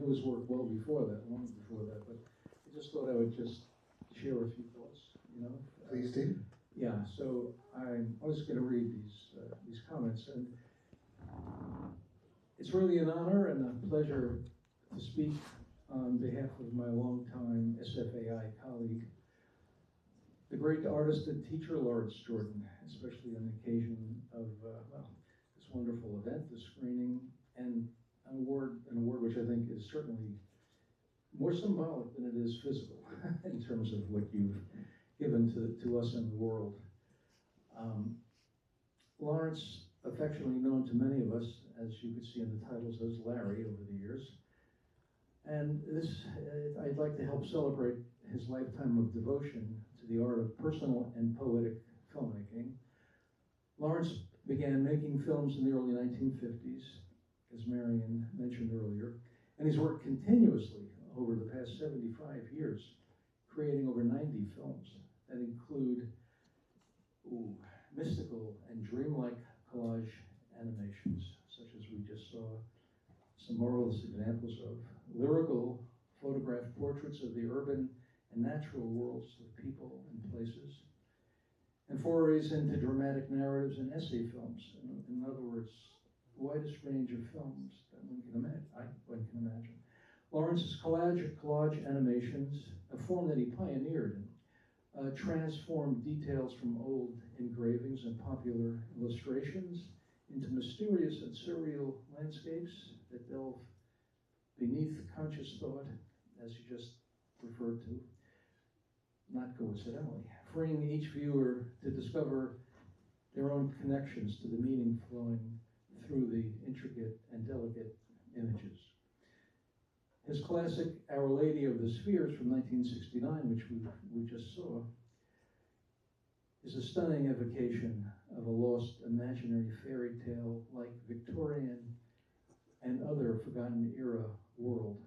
knew his work well before that, long before that, but I just thought I would just share a few thoughts, you know. Please do. Yeah, so I was going to read these comments, and it's really an honor and a pleasure to speak on behalf of my longtime SFAI colleague, the great artist and teacher Lawrence Jordan, especially on the occasion of this wonderful event, the screening, and an award which I think is certainly more symbolic than it is physical in terms of what you've given to us in the world. Lawrence, affectionately known to many of us, as you could see in the titles, as Larry over the years. And this, I'd like to help celebrate his lifetime of devotion to the art of personal and poetic filmmaking. Lawrence began making films in the early 1950s, as Marian mentioned earlier, and he's worked continuously over the past 75 years, creating over 90 films that include mystical and dreamlike collage animations, such as we just saw some marvelous examples of, lyrical photographed portraits of the urban and natural worlds of people and places, and forays into dramatic narratives and essay films. In other words, the widest range of films that one can imagine. Lawrence's collage animations, a form that he pioneered, transformed details from old engravings and popular illustrations into mysterious and surreal landscapes that delve beneath conscious thought, as you just referred to, not coincidentally, freeing each viewer to discover their own connections to the meaning flowing through the intricate and delicate images. His classic Our Lady of the Spheres from 1969, which we just saw, is a stunning evocation of a lost imaginary fairy tale like Victorian and other forgotten era world.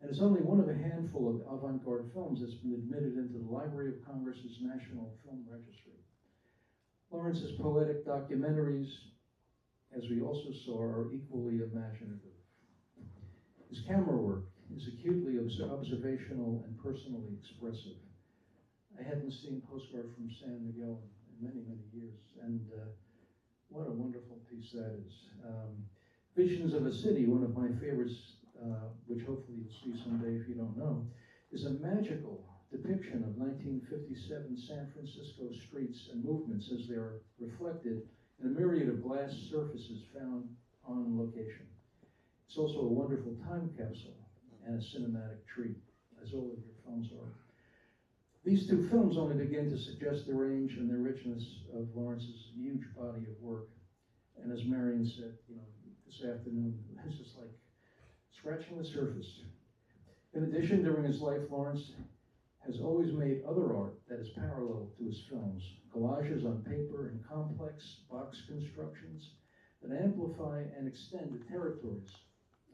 And it's only one of a handful of avant-garde films that's been admitted into the Library of Congress's National Film Registry. Lawrence's poetic documentaries, as we also saw, are equally imaginative. His camera work is acutely observational and personally expressive. I hadn't seen Postcard from San Miguel in many, many years, and what a wonderful piece that is. Visions of a City, one of my favorites, which hopefully you'll see someday if you don't know, is a magical depiction of 1957 San Francisco streets and movements as they are reflected in a myriad of glass surfaces found on location. It's also a wonderful time capsule and a cinematic treat, as all of your films are. These two films only begin to suggest the range and the richness of Lawrence's huge body of work. And as Marian said, this afternoon, it's just like scratching the surface. In addition, during his life, Lawrence has always made other art that is parallel to his films, collages on paper and complex box constructions that amplify and extend the territories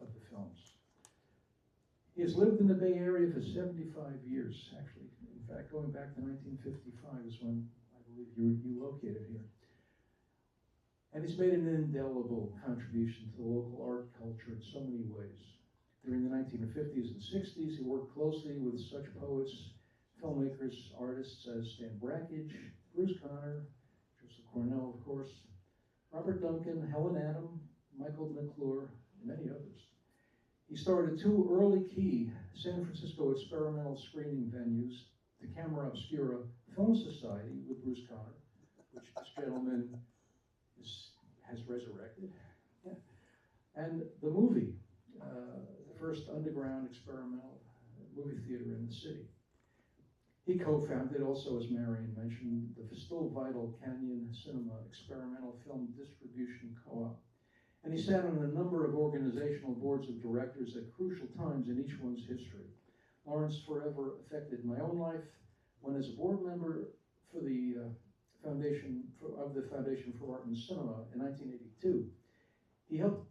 of the films. He has lived in the Bay Area for 75 years, actually. In fact, going back to 1955 is when I believe you located here. And he's made an indelible contribution to the local art culture in so many ways. During the 1950s and 60s, he worked closely with such poets, filmmakers, artists as Stan Brakhage, Bruce Conner, Joseph Cornell, of course, Robert Duncan, Helen Adam, Michael McClure, and many others. He started two early key San Francisco experimental screening venues, the Camera Obscura Film Society with Bruce Conner, which this gentleman has resurrected, and the movie, the first underground experimental movie theater in the city. He co-founded, also as Marian mentioned, the still vital Canyon Cinema Experimental Film Distribution Co-op. And he sat on a number of organizational boards of directors at crucial times in each one's history. Lawrence forever affected my own life when, as a board member for the Foundation for Art and Cinema in 1982, he helped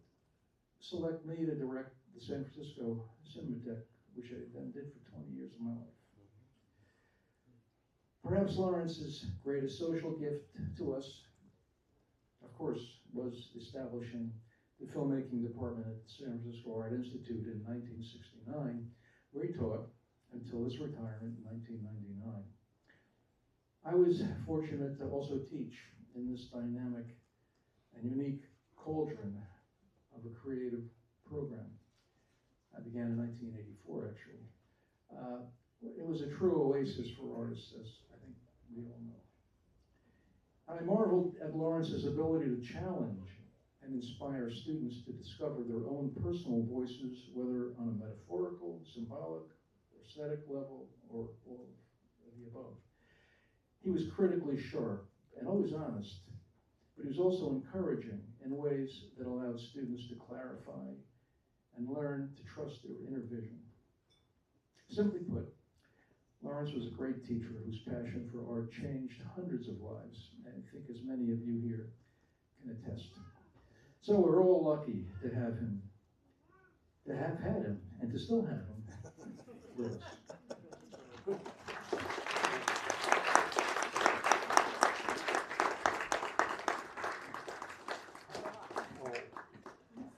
select me to direct the San Francisco Cinematheque, which I then did for 20 years of my life. Perhaps Lawrence's greatest social gift to us, of course, was establishing the filmmaking department at the San Francisco Art Institute in 1969, where he taught until his retirement in 1999. I was fortunate to also teach in this dynamic and unique cauldron of a creative program. I began in 1984, actually. It was a true oasis for artists, as I think we all know. I marveled at Lawrence's ability to challenge and inspire students to discover their own personal voices, whether on a metaphorical, symbolic, or aesthetic level, or all of the above. He was critically sharp and always honest, but he was also encouraging in ways that allowed students to clarify and learn to trust their inner vision. Simply put, Lawrence was a great teacher whose passion for art changed hundreds of lives, and I think as many of you here can attest. So we're all lucky to have him, to have had him, and to still have him with us.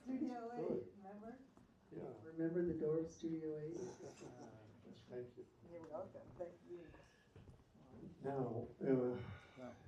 Studio 8, remember? Yeah. Remember the door of Studio 8? Thank you. You're welcome, thank you. Now,